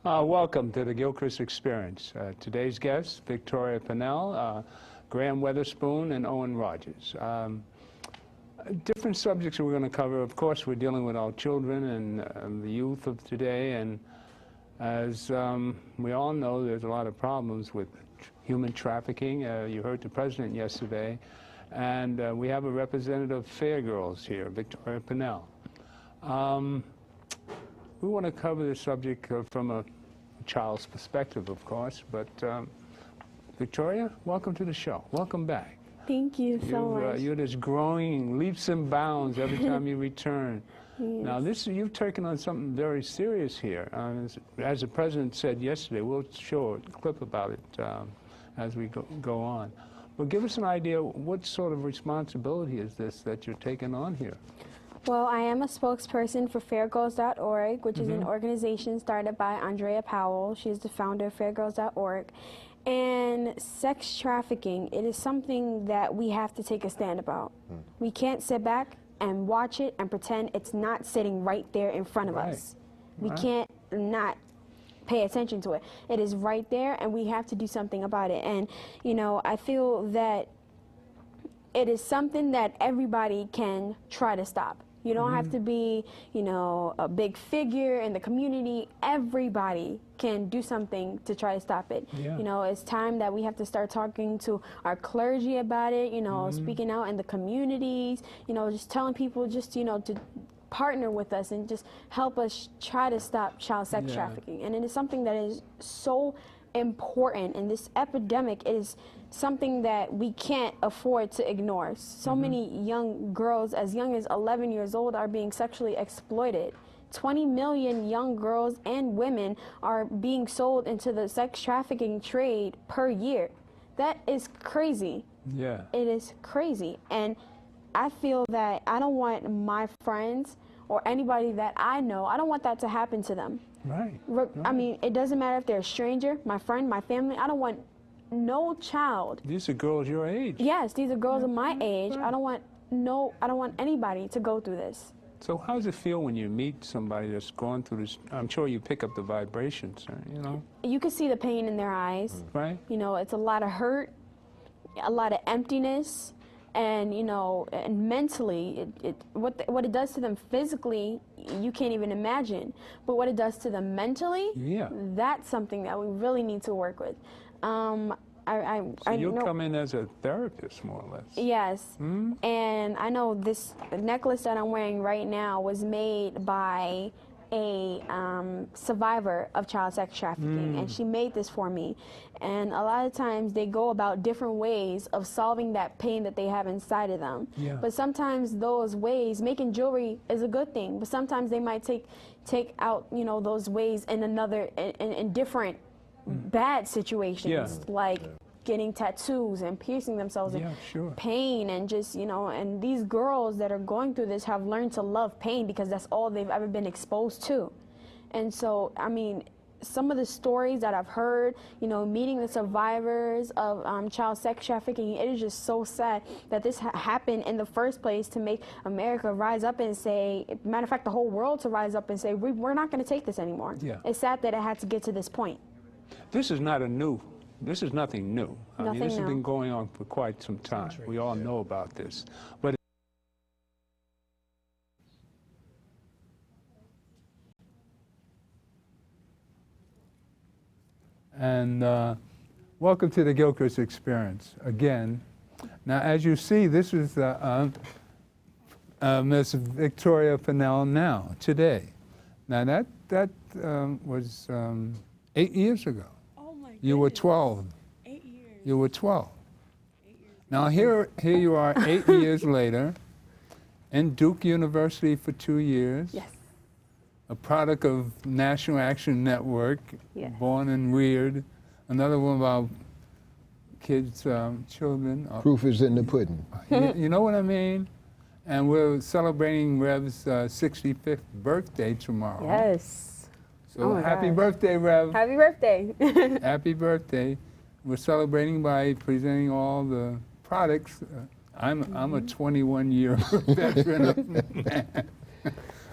Welcome to the GILCHRIST Experience. Today's guests, Victoria Pennell, Graham Weatherspoon, and Owen Rogers. Different subjects we're going to cover. Of course, we're dealing with our children and the youth of today, and as we all know, there's a lot of problems with human trafficking. You heard the president yesterday, and we have a representative of Fairgirls here, Victoria Pennell. We want to cover this subject from a child's perspective, of course, but Victoria, welcome to the show. Welcome back. Thank you so much. You're just growing leaps and bounds every time you return. Yes. Now, you've taken on something very serious here. As the president said yesterday, we'll show a clip about it as we go on. But give us an idea, what sort of responsibility is this that you're taking on here? Well, I am a spokesperson for fairgirls.org, which is an organization started by Andrea Powell. She's the founder of fairgirls.org. And sex trafficking, it is something that we have to take a stand about. We can't sit back and watch it and pretend it's not sitting right there in front of us. We can't not pay attention to it. It is right there, and we have to do something about it. And, you know, I feel that it is something that everybody can try to stop. You don't have to be, you know, a big figure in the community. Everybody can do something to try to stop it. Yeah. You know, it's time that we have to start talking to our clergy about it, you know, speaking out in the communities, you know, just telling people just, you know, to partner with us and just help us try to stop child sex trafficking. And it is something that is so important, and this epidemic is something that we can't afford to ignore. So many young girls as young as 11 years old are being sexually exploited. 20 million young girls and women are being sold into the sex trafficking trade per year. That is crazy. Yeah. It is crazy. And I feel that I don't want my friends or anybody that I know, I don't want that to happen to them. Right. I mean, it doesn't matter if they're a stranger, my friend, my family. I don't want no child. These are girls your age. Yes, these are girls of my age. I don't want anybody to go through this. So how does it feel when you meet somebody that's going through this? I'm sure you pick up the vibrations, you know? You can see the pain in their eyes. Right. You know, it's a lot of hurt, a lot of emptiness. And, you know, and mentally, what it does to them physically, you can't even imagine. But what it does to them mentally, that's something that we really need to work with. So you'll come in as a therapist, more or less. Yes. And I know this necklace that I'm wearing right now was made by a survivor of child sex trafficking, and she made this for me. And a lot of times they go about different ways of solving that pain that they have inside of them. But sometimes those ways, making jewelry is a good thing, but sometimes they might take out, you know, those ways in in different bad situations, like getting tattoos and piercing themselves in pain, and just, you know, and these girls that are going through this have learned to love pain because that's all they've ever been exposed to. And so, I mean, some of the stories that I've heard, you know, meeting the survivors of child sex trafficking, it is just so sad that this happened in the first place, to make America rise up and say, matter of fact, the whole world to rise up and say, we're not going to take this anymore. It's sad that it had to get to this point. This is nothing new. This has been going on for quite some time. We all know about this. But welcome to the GILCHRIST Experience again. Now, as you see, this is Miss Victoria Pennell now, today. Now, that was 8 years ago. You were 12. 8 years. You were 12. 8 years. Now here you are 8 years later, in Duke University for 2 years. Yes. A product of National Action Network, born and reared. Another one of our kids, children. Proof is in the pudding. You know what I mean? And we're celebrating Rev's 65th birthday tomorrow. Yes. So happy birthday, Rev. Happy birthday. Happy birthday. We're celebrating by presenting all the products. I'm a 21-year veteran of man.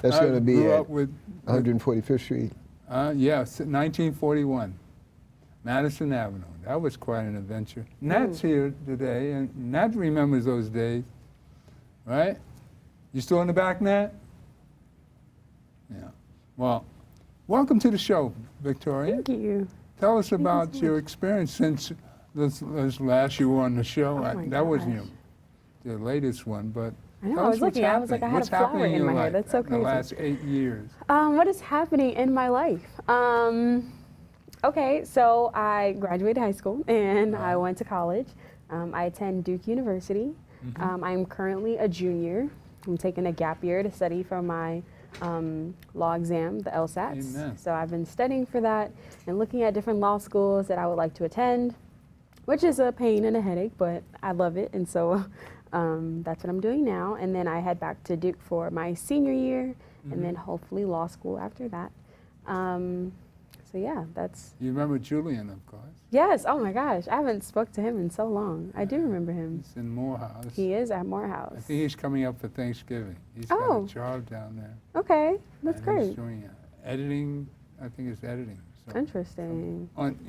That's going to be grew at up with 145th Street. Yes, 1941, Madison Avenue. That was quite an adventure. Nat's here today, and Nat remembers those days, right? You still in the back, Nat? Yeah. Well, welcome to the show, Victoria. Thank you. Tell us about your experience since this last you were on the show. Oh That wasn't your latest one, but I know, tell I us was what's looking, I happening. was like, I had What's a flower happening in my your hair. life That's so in the crazy. last 8 years? What is happening in my life? Okay, so I graduated high school and I went to college. I attend Duke University. I'm currently a junior. I'm taking a gap year to study for my law exam, the LSATs. Amen. So I've been studying for that and looking at different law schools that I would like to attend, which is a pain and a headache, but I love it. And so that's what I'm doing now. And then I head back to Duke for my senior year and then hopefully law school after that. So yeah, that's... You remember Julian, of course. Yes, oh my gosh, I haven't spoke to him in so long. I do remember him. He's in Morehouse. He is at Morehouse. I think he's coming up for Thanksgiving. He's Oh. got a job down there. Okay, that's and great. He's doing editing, I think it's editing. So, Interesting. on,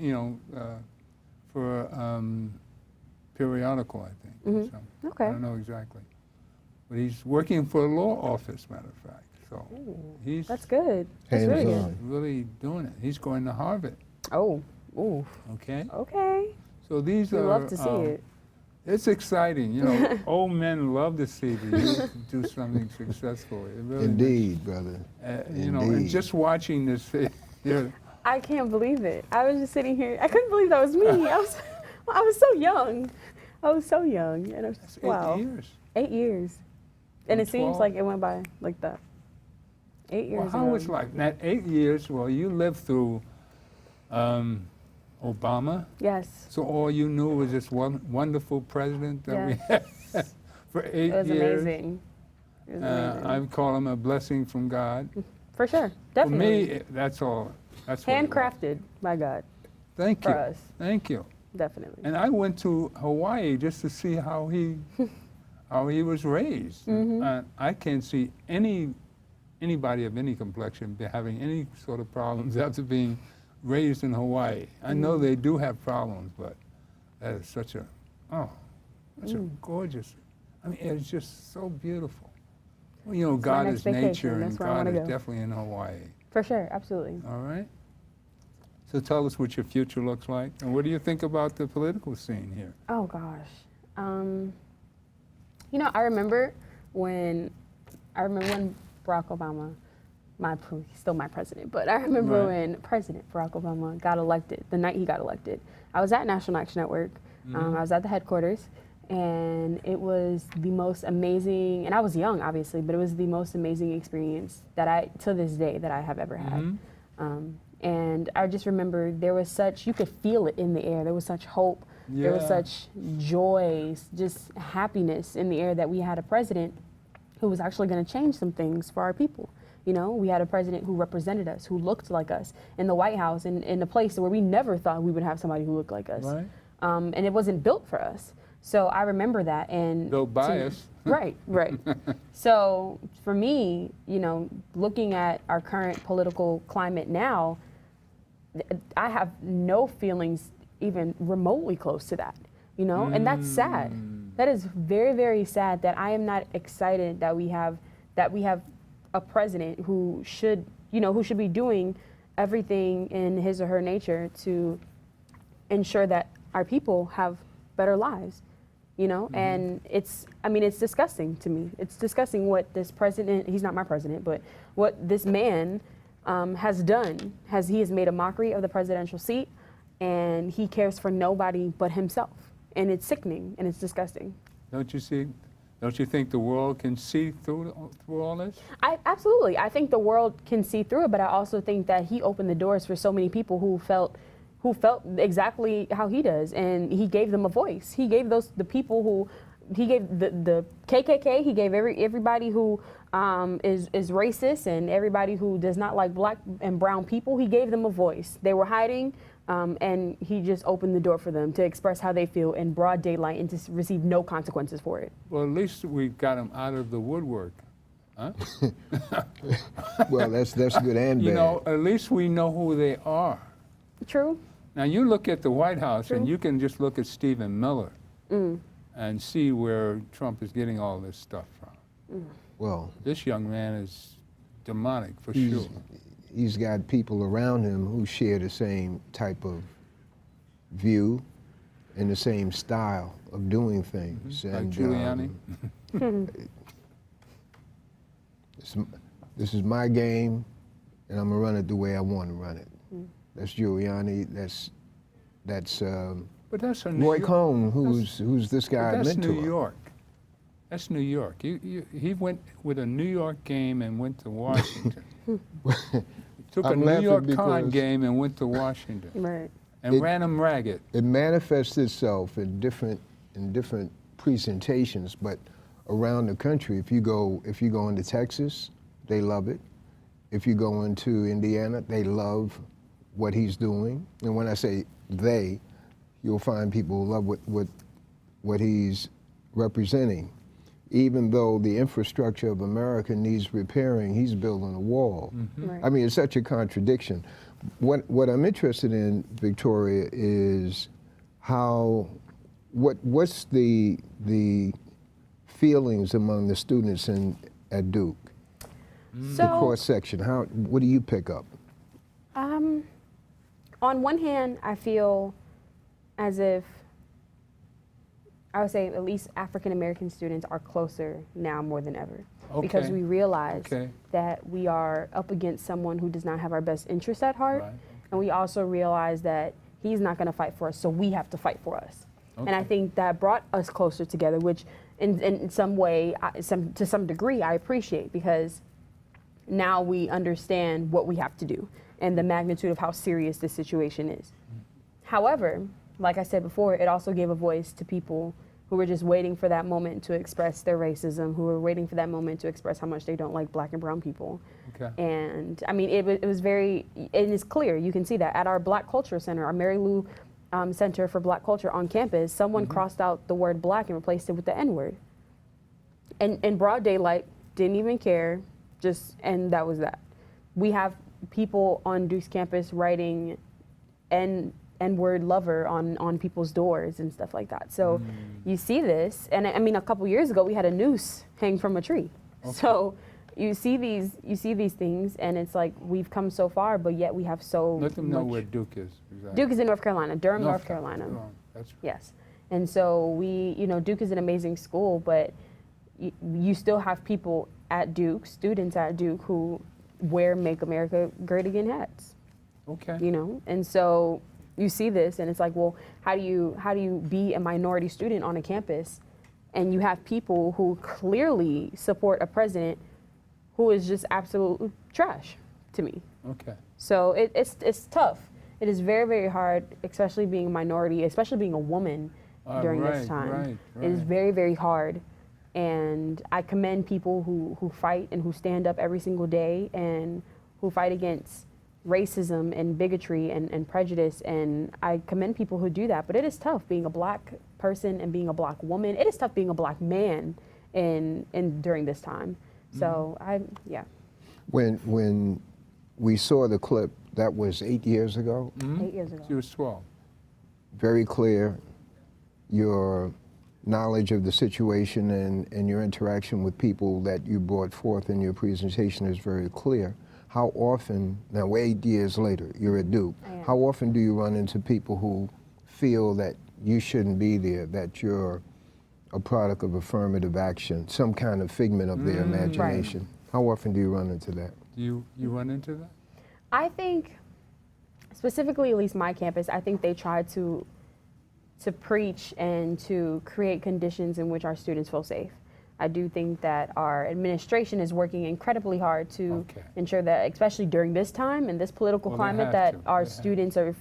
for periodical, I think. or something. Okay. I don't know exactly. But he's working for a law office, matter of fact. So he's That's good. That's really good. Hands-on. really doing it. He's going to Harvard, Oh, ooh, okay? okay. So these We are... love to see it. It's exciting. You know, old men love to see the youth do something successful. It really Indeed, brother. you know, and Indeed. just watching this, I can't believe it. I was just sitting here. I couldn't believe that was me. I was so young. I was so young. And I was that's just, wow. 8 years. 8 years. And it seems 12. like it went by like that. 8 years Well, how ago. was life? That 8 years, well, you lived through Obama, Yes. so all you knew was this one wonderful president that we Yes. had for 8 It was years. amazing. It was amazing. I call him a blessing from God. For sure. For Definitely. me, that's all. That's what it was. Handcrafted by God. Thank for you. us. Thank you. Definitely. And I went to Hawaii just to see how he was raised. I can't see anybody of any complexion having any sort of problems after being raised in Hawaii. I know they do have problems, but that is such a gorgeous. I mean, it's just so beautiful. Well, you know, God next is nature, vacation. and That's where I God wanna is go. definitely in Hawaii. For sure. Absolutely. All right. So tell us what your future looks like, and what do you think about the political scene here? Oh gosh. You know, I remember when Barack Obama, he's still my president, but I remember Right. when President Barack Obama got elected, the night he got elected. I was at National Action Network. I was at the headquarters, and it was the most amazing, and I was young, obviously, but it was the most amazing experience to this day, that I have ever had. And I just remember there was you could feel it in the air. There was such hope. There was Yeah. such joy, just happiness in the air that we had a president who was actually going to change some things for our people. You know, we had a president who represented us, who looked like us in the White House, in a place where we never thought we would have somebody who looked like us. Right. And it wasn't built for us. So I remember that. And Built by us. Right, right. So for me, you know, looking at our current political climate now, I have no feelings even remotely close to that, you know, and that's sad. That is very, very sad that I am not excited that we have a president who should be doing everything in his or her nature to ensure that our people have better lives, you know, and it's disgusting to me. It's disgusting what this president, he's not my president, but what this man has done. He has made a mockery of the presidential seat, and he cares for nobody but himself. And it's sickening and it's disgusting. Don't you think the world can see through all this? Absolutely. I think the world can see through it, but I also think that he opened the doors for so many people who felt exactly how he does, and he gave them a voice. He gave the KKK, he gave everybody who is racist and everybody who does not like black and brown people, he gave them a voice. They were hiding, and he just opened the door for them to express how they feel in broad daylight and to receive no consequences for it. Well, at least we got him out of the woodwork. Huh? Well, that's good and bad. You know, at least we know who they are. True. Now you look at the White House and True. you can just look at Stephen Miller and see where Trump is getting all this stuff from. Well, This young man is demonic for he's, sure. he's got people around him who share the same type of view and the same style of doing things. Like And Giuliani. this is my game, and I'm gonna run it the way I want to run it. That's Giuliani. That's But that's a New Roy York. Cohn, who's this But guy that's mentor. New York. That's New York. He went with a New York game and went to Washington. Took a I'm New laughing York con because- game and went to Washington Right. and It- ran them ragged. It manifests itself in different presentations, but around the country, if you go into Texas, they love it. If you go into Indiana, they love what he's doing. And when I say they, you'll find people who love what he's representing. Even though the infrastructure of America needs repairing, he's building a wall. Right. I mean, it's such a contradiction. What I'm interested in, Victoria, is what's the feelings among the students at Duke? The So, cross section. What do you pick up? on one hand, I feel as if I would say at least African American students are closer now more than ever. Because Okay. we realize Okay. that we are up against someone who does not have our best interests at heart. Right. And we also realize that he's not going to fight for us, so we have to fight for us. And I Okay. think that brought us closer together, which in some way, to some degree, I appreciate, because now we understand what we have to do and the magnitude of how serious this situation is. However, like I said before, it also gave a voice to people who were just waiting for that moment to express their racism, who were waiting for that moment to express how much they don't like black and brown people. Okay. And I mean, it was very, it is clear, you can see that at our Black Culture Center, our Mary Lou Center for Black Culture on campus, someone crossed out the word black and replaced it with the N-word. And in broad daylight, didn't even care, and that was that. We have people on Duke's campus writing N-word lover on people's doors and stuff like that. So you see this, and I mean, a couple years ago, we had a noose hang from a tree. Okay. So you see these things, and it's like we've come so far, but yet we have so Let them know much. where Duke is. Exactly. Duke is in North Carolina, Durham, North Carolina. That's right. Yes. And so Duke is an amazing school, but you still have people at Duke, students at Duke, who wear Make America Great Again hats, Okay. And so you see this, and it's like, well, how do you be a minority student on a campus, and you have people who clearly support a president who is just absolute trash to me. Okay. So it's tough. It is very, very hard, especially being a minority, especially being a woman during this time. Right. It is very, very hard. And I commend people who fight and who stand up every single day and who fight against racism and bigotry and prejudice. And I commend people who do that. But it is tough being a black person and being a black woman. It is tough being a black man during this time. So yeah. When we saw the clip, that was 8 years ago. 8 years ago. She was 12. Very clear. Your knowledge of the situation and your interaction with people that you brought forth in your presentation is very clear. How often, now we're 8 years later, you're at Duke, I am. how often do you run into people who feel that you shouldn't be there, that you're a product of affirmative action, some kind of figment of their imagination? How often do you run into that? You run into that? I think, specifically at least my campus, I think they try to preach and to create conditions in which our students feel safe. I do think that our administration is working incredibly hard to Okay. ensure that, especially during this time and this political Well, they climate, have that to. our They have students are,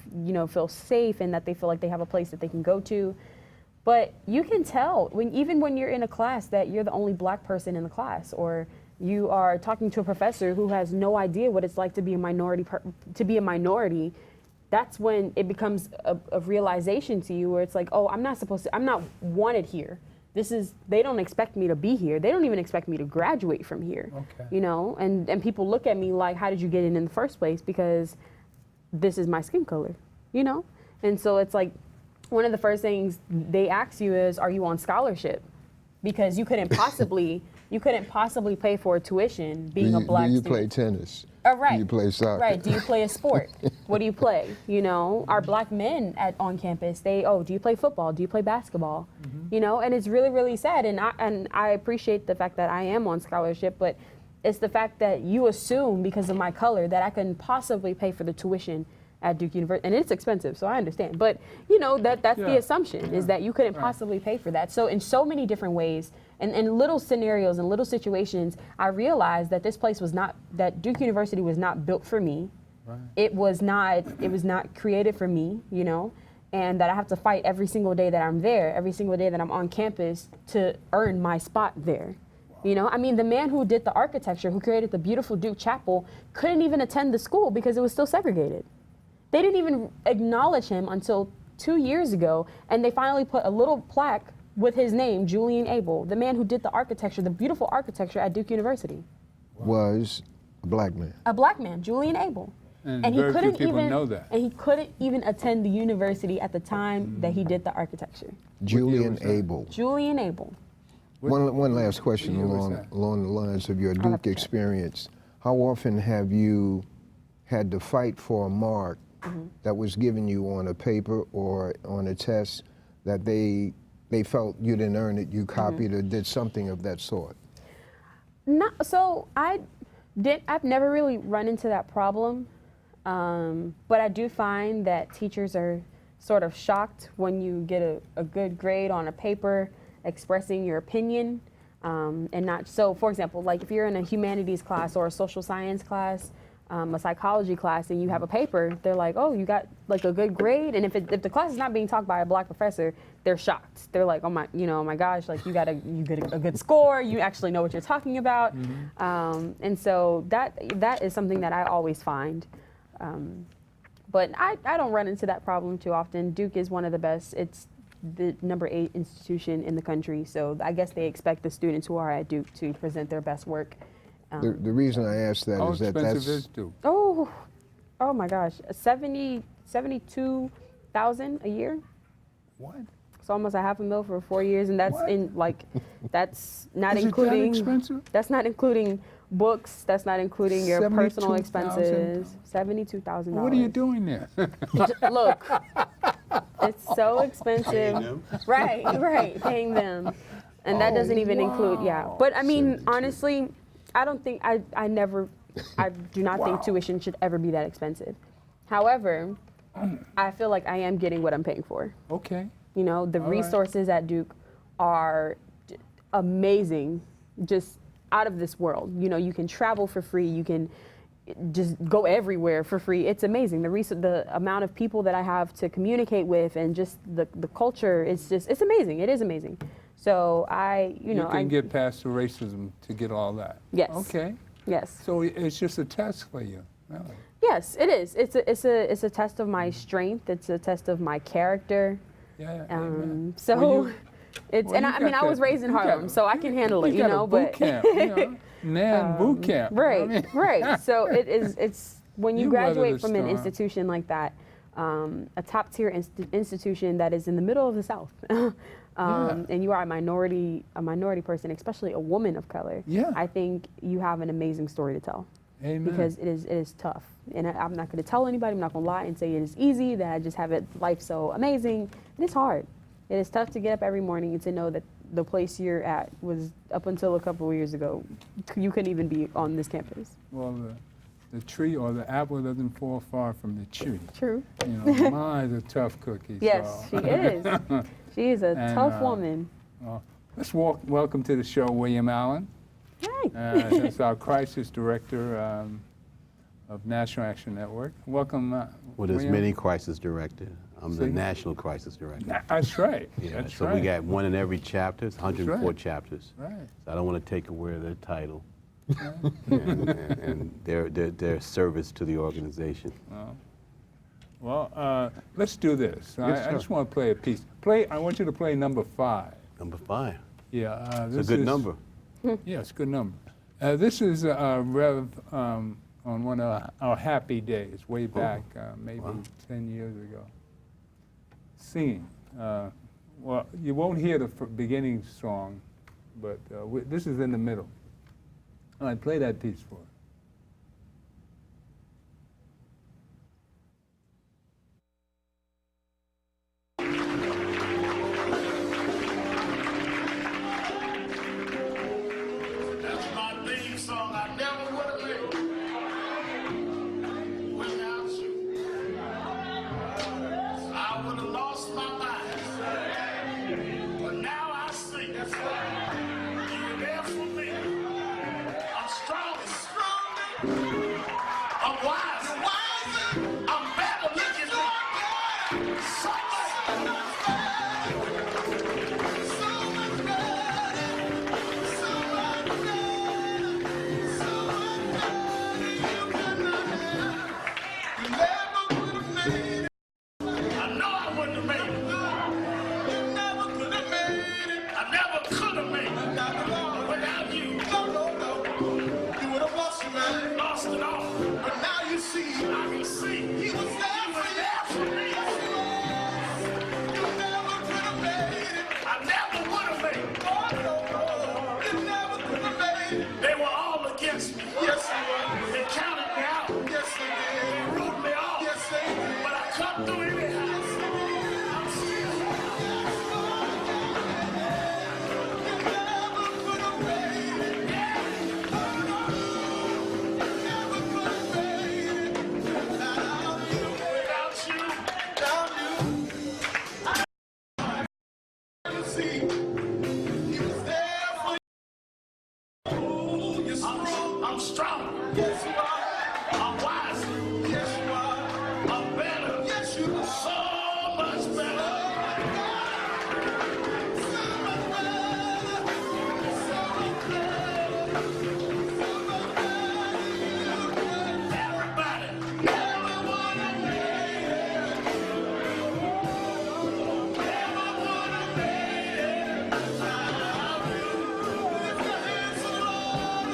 feel safe and that they feel like they have a place that they can go to. But you can tell even when you're in a class that you're the only black person in the class, or you are talking to a professor who has no idea what it's like to be a minority. That's when it becomes a realization to you where it's like, oh, I'm not wanted here. they don't expect me to be here. They don't even expect me to graduate from here. Okay. You know, and people look at me like, how did you get in the first place? Because this is my skin color, you know? And so it's like, one of the first things they ask you is, are you on scholarship? Because you couldn't possibly pay for tuition being a black Do you student. play tennis? Right. Do you play soccer? Right. Do you play a sport? What do you play? You know, our black men on campus, do you play football? Do you play basketball? You know, and it's really, really sad. And I appreciate the fact that I am on scholarship, but it's the fact that you assume because of my color that I can possibly pay for the tuition at Duke University, and it's expensive, so I understand. But you know, that's the assumption is that you couldn't possibly pay for that. So in so many different ways, and in little scenarios and little situations, I realized that this place that Duke University was not built for me. Right. It was not created for me, you know, and that I have to fight every single day that I'm there, every single day that I'm on campus to earn my spot there. You know, I mean, the man who did the architecture, who created the beautiful Duke Chapel, couldn't even attend the school because it was still segregated. They didn't even acknowledge him until 2 years ago, and they finally put a little plaque with his name, Julian Abel, the man who did the architecture, the beautiful architecture at Duke University. Was a black man. A black man, Julian Abel. And very few people know that. And he couldn't even attend the university at the time that he did the architecture. Julian was that? Abel. Julian Abel. One last question year was along the lines of your have Duke to check. experience. How often have you had to fight for a mark that was given you on a paper or on a test that they felt you didn't earn it, you copied or did something of that sort? So I've never really run into that problem, but I do find that teachers are sort of shocked when you get a good grade on a paper expressing your opinion, and not so. For example, like if you're in a humanities class or a social science class, a psychology class, and you have a paper, they're like, oh, you got like a good grade. And if the class is not being taught by a black professor, they're shocked. They're like, oh my gosh, like you get a good score. You actually know what you're talking about. And so that is something that I always find. But I don't run into that problem too often. Duke is one of the best. It's the number 8 institution in the country. So I guess they expect the students who are at Duke to present their best work. The reason I ask that How is that expensive that's is Duke? Oh my gosh, 72,000 a year. What? It's almost $500,000 for 4 years, and that's that's not Is it that including. expensive? That's not including books. That's not including your personal 72,000? expenses. $72,000. What are you doing there? Look, it's so expensive. Right, paying them, and that doesn't even include But I mean, honestly, I don't think I do not think tuition should ever be that expensive. However, I feel like I am getting what I'm paying for. Okay. You know, the All right. resources at Duke are amazing, just out of this world. You know, you can travel for free, you can just go everywhere for free. It's amazing. The amount of people that I have to communicate with, and just the culture, it's amazing. It is amazing. So You can get past the racism to get all that. Yes. Okay. Yes. So it's just a test for you, really. Yes, it is. It's a test of my strength. It's a test of my character. Yeah. Amen. So Well, it's well, and you I mean got I was that- raised in you got- Harlem, so I can handle it, you you got know. a boot But camp, you know, Nan boot camp. right, I mean- right. So it's when you You weathered graduate the from an storm. institution like that, a top tier institution that is in the middle of the South, and you are a minority person, especially a woman of color. Yeah. I think you have an amazing story to tell. Amen. Because it is tough, and I'm not going to tell anybody. I'm not going to lie and say it is easy. That I just have life so amazing. It is hard. It is tough to get up every morning and to know that the place you're at was up until a couple of years ago, you couldn't even be on this campus. Well, the tree or the apple doesn't fall far from the tree. True. You know, mine's a tough cookie. Yes, so. she is. She is a And, tough woman. Let's welcome to the show William Allen. Hi. He's our crisis director of National Action Network. Welcome, Well, there's William. many crisis directors. I'm the See? national crisis director. That's right. Yeah, That's so right. we got one in every chapter. It's 104 right. chapters. Right. So I don't want to take away their title and their service to the organization. Well, let's do this. Yes, I sir. just want to play a piece. I want you to play number 5. Number 5. Yeah, It's a good number. Yeah, it's a good number. This is Rev on one of our happy days, way back, maybe 10 years ago. Singing. Well, you won't hear the beginning song, but this is in the middle. All right, play that piece for us. That's my theme song. I never would have lived without you. I would have lost my mind. But now I see that's why you're there for me. I'm strong and stronger. I'm wise. I'm better looking than so much. I know I wouldn't have made it. You never could have made it. I never could have made it. Without you. No. You would have lost it, man. Lost it all. But now you see. I can see. He was there for me. You never could have made it. I never would have made it. No. You never could have made it. They were all against me. Yes, they were. They counted me out. Yes, they did. They ruled me off. Yes, they did. But I come through anyhow. I'm still. You never could have made it. Never could have made it. Without you. You see, he was there for you. You're strong. I'm strong. Yes, you are. I'm wise. Yes, you are. I'm better. Yes, you are. So much better. So much better. So much better. Everybody. Never would have made it. Never would have made it without you. Lift your hands to the Lord.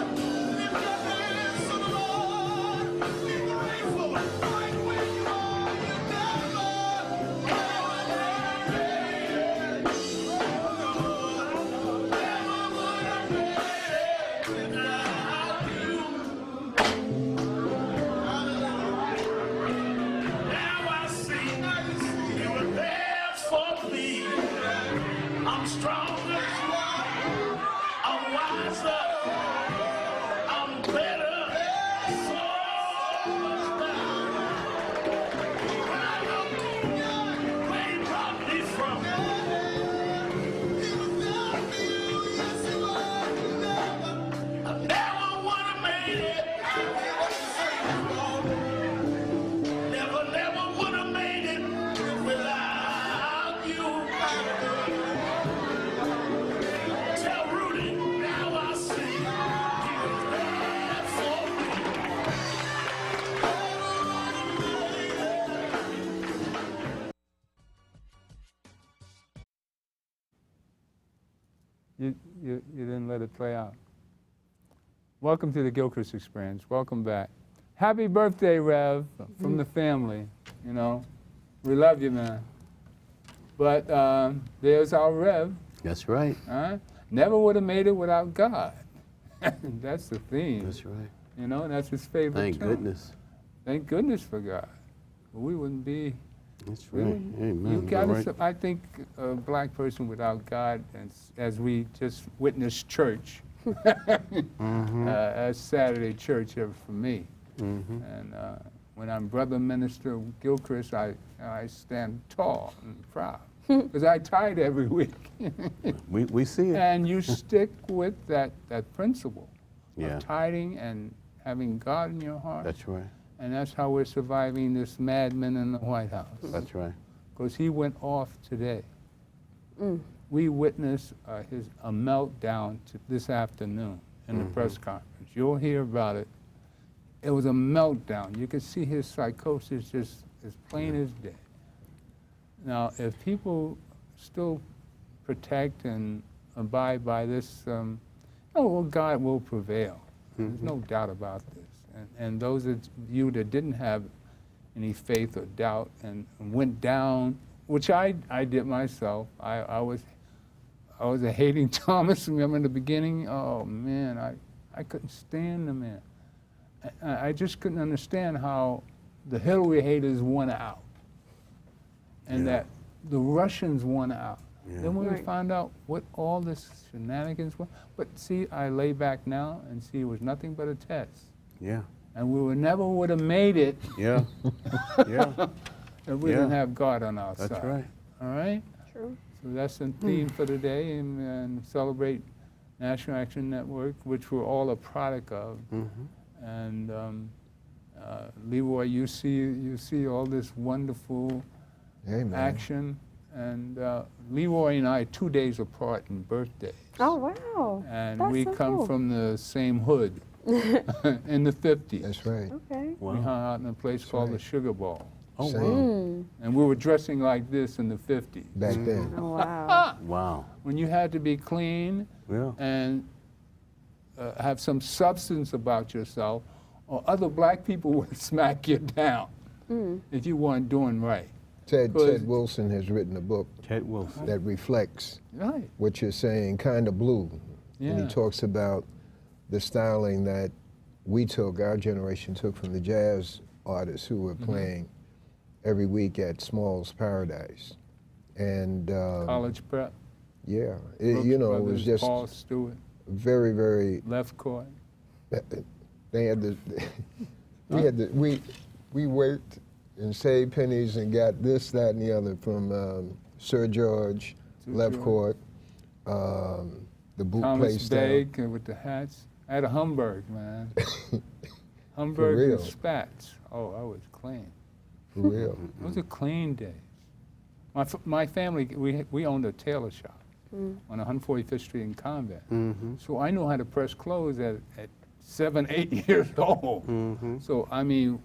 Lift your hands to the Lord. Be grateful. Right where you are. You never would have made it. Never would have made it without you. Now I see you were there for me. I'm stronger. I'm wiser. I'm better. So much better. When I look where you brought me from, he was there for you. Yes, he was. I never would have made it. Never would have made it without you. Tell Rudy, now I see he was there for me. You didn't let it play out. Welcome to the Gilchrist Experience. Welcome back. Happy birthday, Rev, from the family. You know, we love you, man. But there's our Rev. That's right. Never would have made it without God. That's the theme. That's right. You know, and that's his favorite Thank tune. goodness. Thank goodness for God. We wouldn't be. That's we right. wouldn't- Amen. You got All to. right. I think a black person without God, as we just witnessed church, as Saturday church here for me. And when I'm brother minister Gilchrist, I stand tall and proud because I tithe every week. We see it. And you stick with that principle Yeah. of tithing and having God in your heart. That's right. And that's how we're surviving this madman in the White House. That's right. Because he went off today. We witnessed a meltdown this afternoon in the press conference. You'll hear about it. It was a meltdown. You could see his psychosis just as plain as day. Now, if people still protect and abide by this, well, God will prevail. There's no doubt about this. And those of you that didn't have any faith or doubt and went down, which I did myself. I was a hating Thomas. Remember in the beginning? Oh man, I couldn't stand the man. I just couldn't understand how the Hillary haters won out, and that the Russians won out. Then we would find out what all this shenanigans were. But see, I lay back now and see it was nothing but a test. Yeah. And we never would have made it Yeah. Yeah. if we didn't have God on our side. That's right. All right? True. So that's the theme for today, and celebrate National Action Network, which we're all a product of. And Leroy, you see all this wonderful Amen. action. And Leroy and I are 2 days apart in birthday. Oh, wow. And That's we so come cool. from the same hood in the 50s. That's right. Okay. We hung out in a place called the right. Sugar Bowl. Oh, Same. wow. And we were dressing like this in the 50s. Back then. Oh, wow. Wow. When you had to be clean Yeah. and have some substance about yourself, or other black people would smack you down if you weren't doing right. Ted Because- Wilson has written a book Ted Wilson. that reflects Right. what you're saying, kind of blue. And Yeah. he talks about the styling that we took, our generation took from the jazz artists who were playing every week at Small's Paradise. And College prep. yeah, Brooks you know, it Brothers, was just Paul Stewart, very, very, left court. they had the, we worked and saved pennies and got this, that, and the other from Sir George, left George. court, the boot Thomas place down. Begg with the hats. I had a Humberg, man. Humberg real. and spats. Oh, I was clean. For real. Those are clean days. My family, we owned a tailor shop on 145th Street in Convent. So I knew how to press clothes at 7, 8 years old. So, I mean,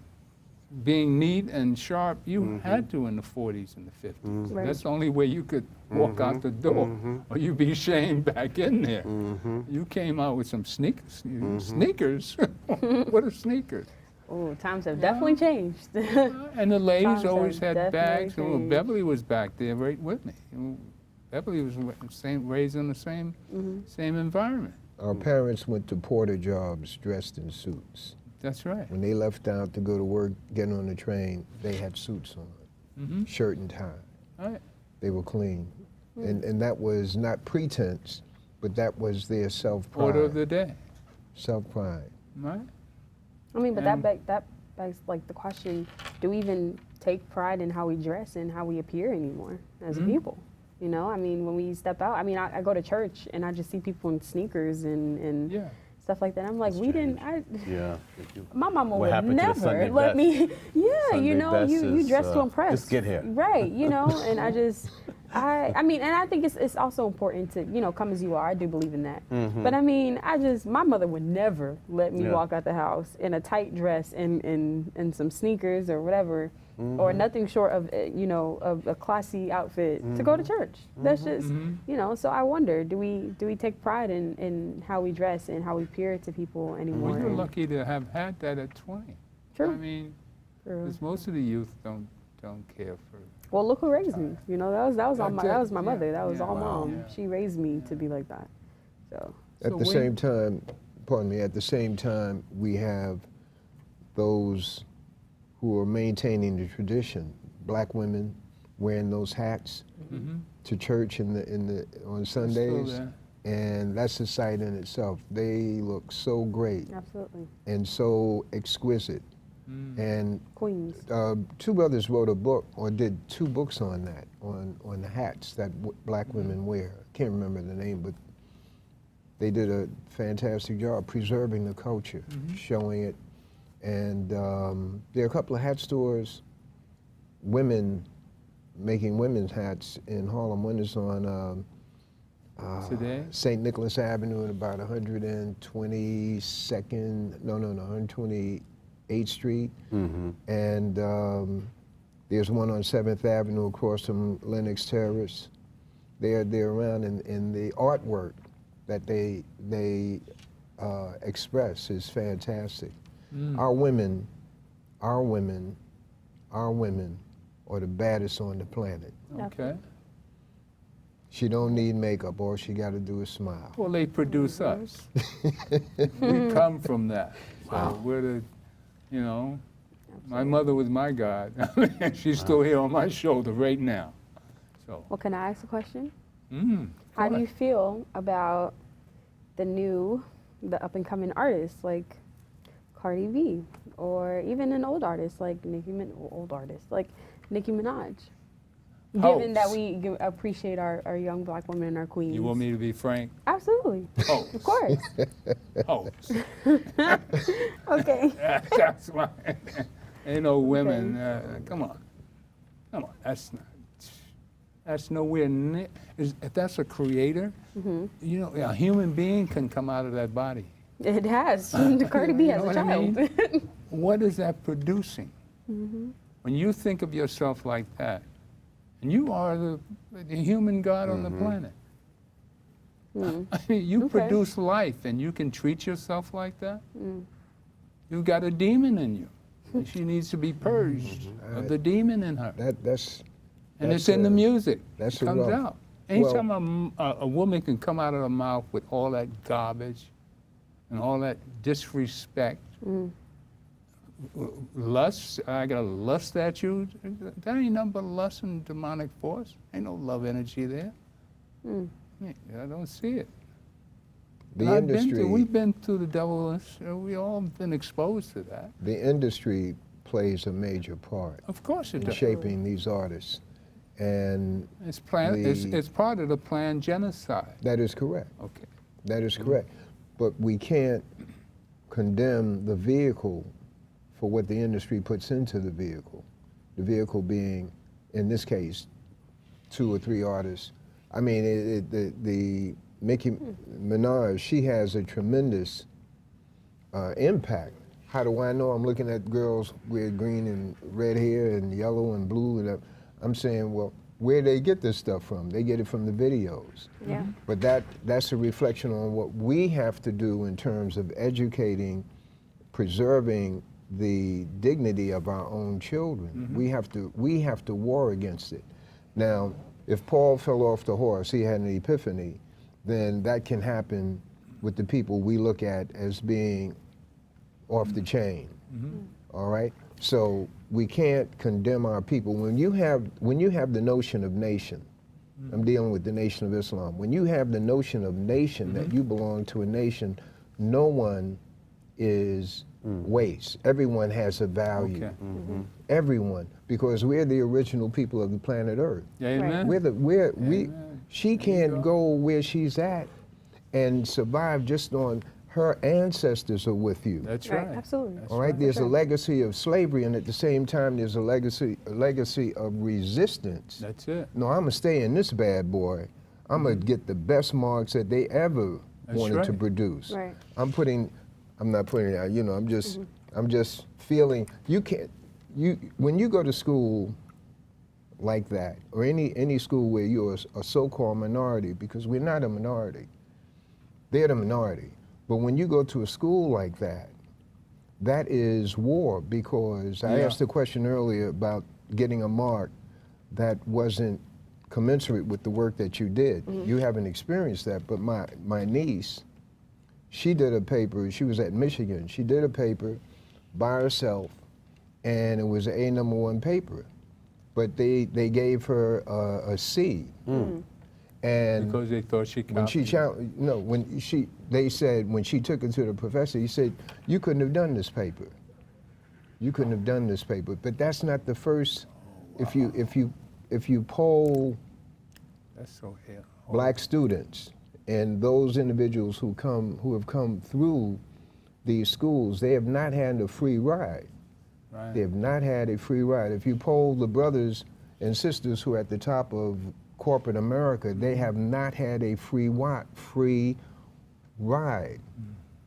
being neat and sharp, you had to in the 40s and the 50s. Right. That's the only way you could walk out the door, or you'd be shamed back in there. You came out with some sneakers. Sneakers? What are sneakers? Oh, times have definitely changed. And the ladies Times always have had bags. definitely Well, changed. Beverly was back there right with me. Beverly was raised in the same environment. Our parents went to porter jobs dressed in suits. That's right. When they left out to go to work, get on the train, they had suits on, shirt and tie. Right. They were clean. And that was not pretense, but that was their Order of the self-pride. day. Self-pride. Right. I mean, but And- that begs like the question: do we even take pride in how we dress and how we appear anymore as people? You know, I mean, when we step out, I mean, I go to church and I just see people in sneakers and Yeah. stuff like that. I'm like, we didn't. Yeah. My mama What would happened to the never Sunday let best? me. Yeah, Sunday you know, best you is, dress to impress. just get here. Right. You know, and I mean, and I think it's also important to, you know, come as you are. I do believe in that. But I mean, my mother would never let me Yeah. walk out the house in a tight dress and some sneakers or whatever, or nothing short of, you know, of a classy outfit to go to church. That's just, you know. So I wonder, do we take pride in how we dress and how we appear to people anymore? Well, you're And- lucky to have had that at 20. True. I mean, True. 'cause most of the youth don't care for. Well, look who raised me. You know, that was all That's that it. was my mother. Yeah, That was yeah. all Wow. mom. Yeah. She raised me to be like that. So At So the we- same time, pardon me, at the same time, we have those who are maintaining the tradition. Black women wearing those hats to church on Sundays, there. and that's a sight in itself. They look so great absolutely, and so exquisite. And queens. two brothers wrote a book, or did 2 books on that, on the hats that black women wear. I can't remember the name, but they did a fantastic job preserving the culture, showing it. And there are a couple of hat stores, women making women's hats in Harlem. One is on Today? St. Nicholas Avenue at about 128th Street. And there's one on 7th Avenue across from Lenox Terrace. They're around, in the artwork that they express is fantastic. Our women are the baddest on the planet. Okay. She don't need makeup. All she got to do is smile. Well, they produce us. We come from that. So we're the, you know, my mother was my God. She's still here on my shoulder right now. So. Well, can I ask a question? Mm, How do go you ahead. feel about the up and coming artists like Cardi B, or even an old artist like Nicki Minaj? Given that Hoes. we appreciate our young black women and our queens. You want me to be frank? Absolutely. Hoes. Of course. Hoes. Okay. That's why. Ain't no women. Come on. That's nowhere near. If that's a creator, you know, a human being can come out of that body. It has. Cardi B You has know a what I child. mean? What is that producing? When you think of yourself like that, and you are the human God on the planet. I mean, you Okay. produce life, and you can treat yourself like that? You've got a demon in you. And she needs to be purged of the demon in her. And it's in the music. that's It a comes rough- out. Anytime a woman can come out of her mouth with all that garbage and all that disrespect, lust, I got to lust at you, that ain't nothing but lust and demonic force. Ain't no love energy there. I don't see it. The And industry, we've been through the devil, we all been exposed to that. the industry plays a major part Of course it in does. shaping these artists, and It's part of the planned genocide. that is correct. Okay. That is correct. But we can't condemn the vehicle for what the industry puts into the vehicle. The vehicle being, in this case, 2 or 3 artists. I mean, the Nicki Minaj, she has a tremendous impact. How do I know? I'm looking at girls with green and red hair and yellow and blue, and I'm saying, well, where they get this stuff from? They get it from the videos. Yeah. But that's a reflection on what we have to do in terms of educating, preserving the dignity of our own children. We have to war against it. Now, if Paul fell off the horse, he had an epiphany, then that can happen with the people we look at as being off the chain. All right? So we can't condemn our people. When you have the notion of nation, I'm dealing with the Nation of Islam. When you have the notion of nation, that you belong to a nation, no one is waste. Everyone has a value. Okay. Everyone, because we're the original people of the planet Earth. Amen. She can't go where she's at and survive just on her ancestors are with you. That's Right, right. absolutely. That's All right, there's a sure. legacy of slavery, and at the same time, there's a legacy of resistance. That's it. No, I'm gonna stay in this bad boy. I'm gonna get the best marks that they ever That's wanted to right. produce. Right. I'm not putting it out. You know, I'm just feeling. When you go to school like that, or any school where you're a so-called minority, because we're not a minority. They're the minority. But when you go to a school like that, that is war, because I Yeah. asked a question earlier about getting a mark that wasn't commensurate with the work that you did. You haven't experienced that, but my niece, she did a paper, she was at Michigan, she did a paper by herself, and it was a #1 paper. But they gave her a C. And Because they thought she when she copied. they said when she took it to the professor, he said, "You couldn't have done this paper. You couldn't have done this paper." But that's not the first. If you poll That's so hell. black students and those individuals who have come through these schools, they have not had a free ride. Right. They have not had a free ride. If you poll the brothers and sisters who are at the top of corporate America, they have not had a free ride.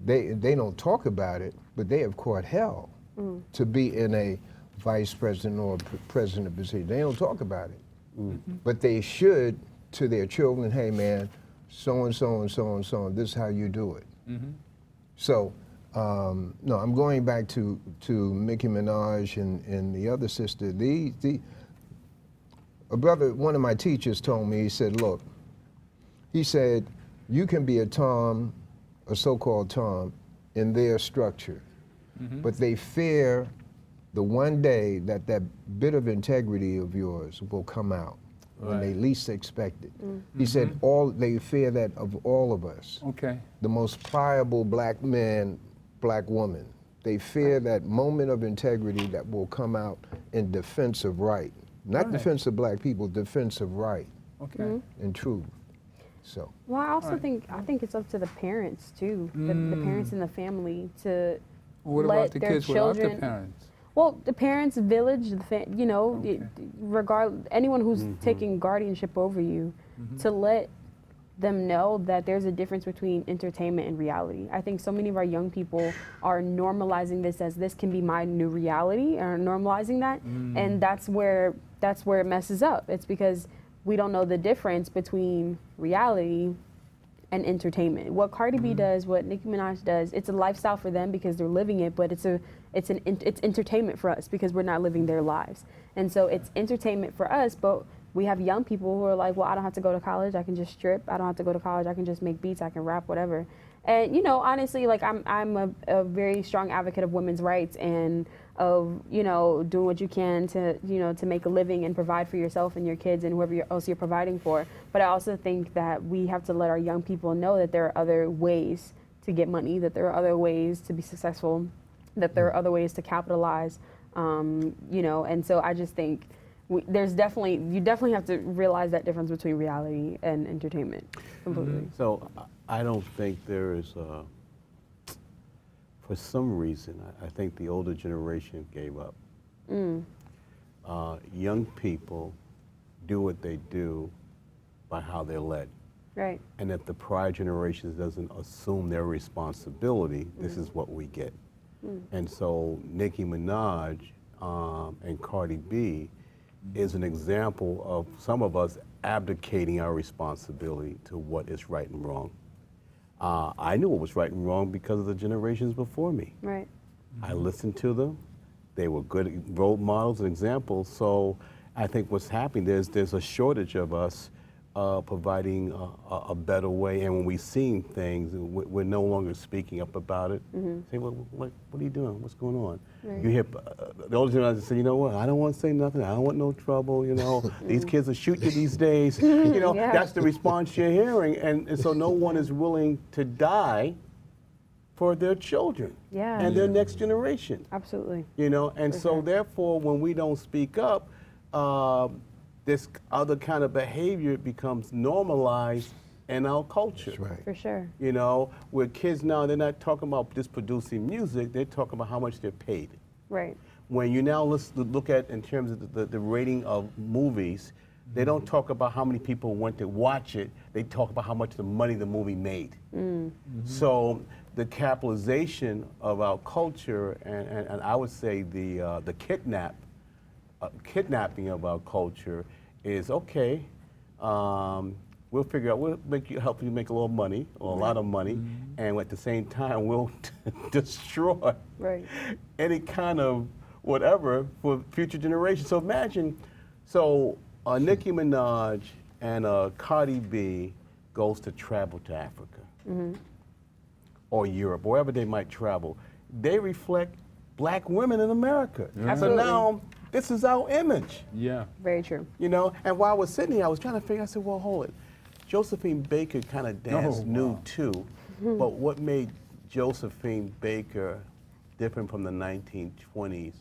They don't talk about it, but they have caught hell to be in a vice president or president position. They don't talk about it, but they should to their children, hey man, so and so and so and so, this is how you do it. So, no, I'm going back to Nicki Minaj and the other sister. A brother, one of my teachers told me, he said, look, he said, you can be a Tom, a so-called Tom, in their structure, but they fear the one day that that bit of integrity of yours will come out when they least expect it. He said they fear that of all of us. Okay. The most pliable black man, black woman. They fear that moment of integrity that will come out in defense of right. Not defense of black people, defense of right Okay. and truth. So. Well, I also think it's up to the parents too, the parents in the family to What let about the their kids without children. the parents? Well, the parents, village, you know, Okay. anyone who's taking guardianship over you, to let them know that there's a difference between entertainment and reality. I think so many of our young people are normalizing this as this can be my new reality, or normalizing that, and that's where it messes up. It's because we don't know the difference between reality and entertainment. What Cardi B does, what Nicki Minaj does, it's a lifestyle for them because they're living it, but it's entertainment for us because we're not living their lives. And so it's entertainment for us, but we have young people who are like, well, I don't have to go to college, I can just strip. I don't have to go to college, I can just make beats, I can rap, whatever. And you know, honestly, like I'm a very strong advocate of women's rights and of, you know, doing what you can to, you know, to make a living and provide for yourself and your kids and whoever else you're providing for. But I also think that we have to let our young people know that there are other ways to get money, that there are other ways to be successful, that there are other ways to capitalize, you know. And so I just think you definitely have to realize that difference between reality and entertainment completely. So I don't think there is, for some reason, I think the older generation gave up. Young people do what they do by how they're led. Right. And if the prior generations doesn't assume their responsibility, this is what we get. And so Nicki Minaj and Cardi B is an example of some of us abdicating our responsibility to what is right and wrong. I knew what was right and wrong because of the generations before me. Right. I listened to them. They were good role models and examples. So I think what's happening, there's a shortage of us providing a better way. And when we're seeing things, we're no longer speaking up about it. Say, well, what are you doing? What's going on? Right. You hear the older generation say, you know what, I don't want to say nothing. I don't want no trouble, you know. These kids will shoot you these days. You know, Yeah. that's the response you're hearing. And so no one is willing to die for their children Yeah. and their next generation. Absolutely. You know, and For so sure. therefore, when we don't speak up, this other kind of behavior becomes normalized in our culture. That's right. For sure. You know, where kids now, they're not talking about just producing music, they're talking about how much they're paid. Right. When you now look at, in terms of the rating of movies, they don't talk about how many people went to watch it, they talk about how much the money the movie made. So the capitalization of our culture, and I would say the kidnapping of our culture is okay. We'll figure out, we'll help you make a little money or a lot of money, and at the same time we'll destroy Right. any kind of whatever for future generations. So imagine, Nicki Minaj and Cardi B goes to travel to Africa or Europe, wherever they might travel. They reflect black women in America. Absolutely. So now this is our image. Yeah. Very true. You know, and while I was sitting here, I was trying to figure, I said, well, hold it. Josephine Baker kind of danced nude too, but what made Josephine Baker different from the 1920s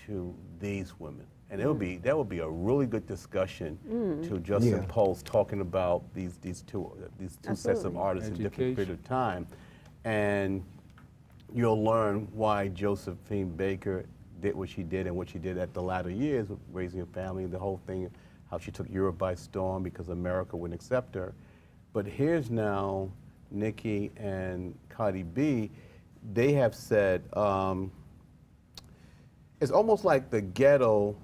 to these women? And that would be a really good discussion to Justin Pulse talking about these two sets of Absolutely. artists in different Education. period of time. And you'll learn why Josephine Baker did what she did and what she did at the latter years, with raising a family, the whole thing, how she took Europe by storm because America wouldn't accept her. But here's now Nicki and Cardi B, they have said, it's almost like the ghetto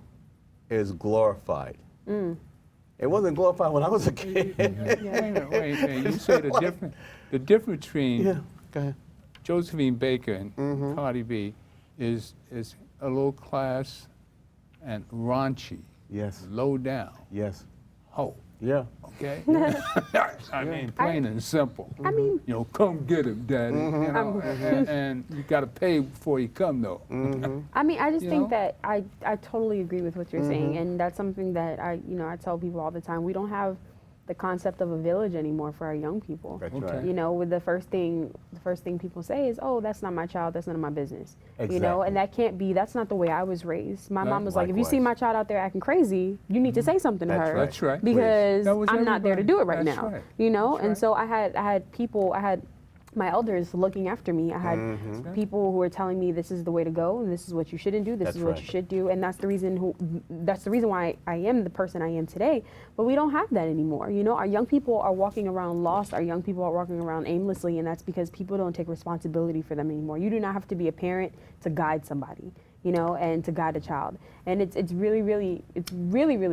is glorified. It wasn't glorified when I was a kid. Wait a minute, wait a minute. You say the difference between Yeah, go ahead. Josephine Baker and Cardi B is a low class and raunchy, Yes, low down, yes, hoe. yeah. Okay? I mean, plain and simple. I mean, You know, come get him, daddy. You know, and you got to pay before you come, though. I mean, I just You think know? that I totally agree with what you're saying, and that's something that I tell people all the time. We don't have the concept of a village anymore for our young people. That's Okay. right. You know, with the first thing people say is, "Oh, that's not my child. That's none of my business." You know, Exactly. and that can't be. That's not the way I was raised. My mom was like, "If you see Likewise. my child out there acting crazy, you need to say something to That's her." right. That's right. Because That was I'm not there to do it right That's now. right. You know, That's and right. so I had my elders looking after me. I had people who were telling me this is the way to go, and this is what you shouldn't do. This That's is what right. you should do, and that's the reason why I am the person I am today. But we don't have that anymore. You know, our young people are walking around lost. Our young people are walking around aimlessly, and that's because people don't take responsibility for them anymore. You do not have to be a parent to guide somebody, you know, and to guide a child. And it's really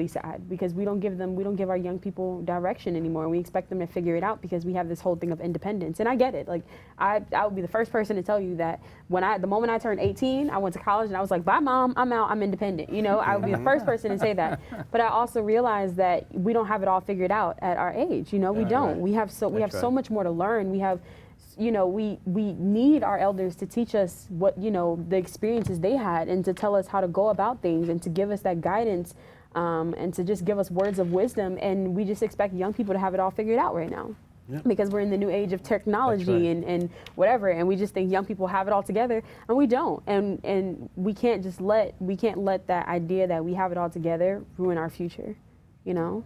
sad because we don't give our young people direction anymore. We expect them to figure it out because we have this whole thing of independence. And I get it. Like I would be the first person to tell you that the moment I turned 18, I went to college and I was like, "Bye, mom, I'm out, I'm independent." You know, I would be the first person to say that. But I also realized that we don't have it all figured out at our age. You know, we don't. right. We have so right. much more to learn. We have, you know, we need our elders to teach us what, you know, the experiences they had, and to tell us how to go about things, and to give us that guidance, and to just give us words of wisdom. And we just expect young people to have it all figured out right now. Yeah. Because we're in the new age of technology right. and whatever, and we just think young people have it all together, and we don't. And we can't let that idea that we have it all together ruin our future, you know?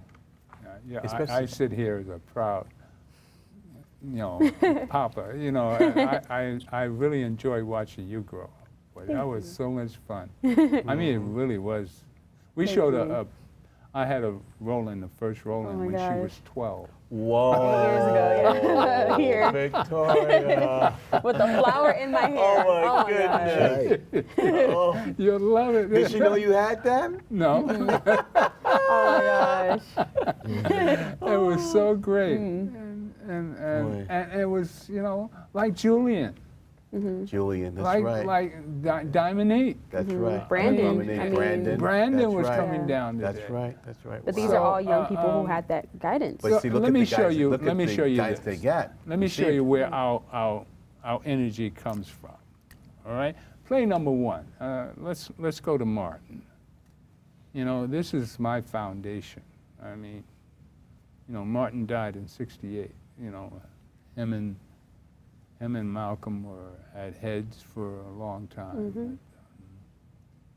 Yeah, Especially- I sit here as a proud, you know, papa. You know, I really enjoy watching you grow. Boy, that was so much fun. I mean, it really was. We Thank showed you. I had a roll-in, the first roll-in, my when she gosh. was 12. Whoa. Years ago, yeah. Here. Victoria. With the flower in my hair. Oh my gosh. goodness. Right. Oh. You'll love it. Did she know you had them? No. Oh my gosh. It was so great. Mm. And it was, you know, like Julian, Julian, that's like right. Diamond 8. That's right. Brandon, Dominic, I mean- Brandon. Brandon That's was right. coming down today. That's right. That's right. But these Wow. are all young So, people who had that guidance. But see, look let at me the show guys, you- look let at me the show you guys this. they got. Let me show you where our energy comes from. All right, play number 1. Let's go to Martin. You know, this is my foundation. I mean, you know, Martin died in '68. You know, him and Malcolm were at heads for a long time. But,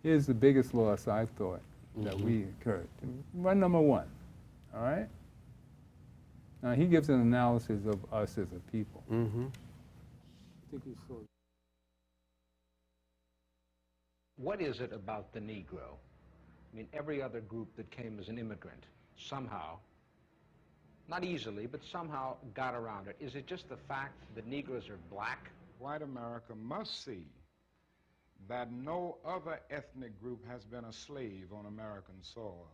here's the biggest loss I thought that we incurred. Run number 1. All right. Now he gives an analysis of us as a people. What is it about the Negro? I mean, every other group that came as an immigrant somehow, not easily, but somehow got around it. Is it just the fact that Negroes are black? White America must see that no other ethnic group has been a slave on American soil.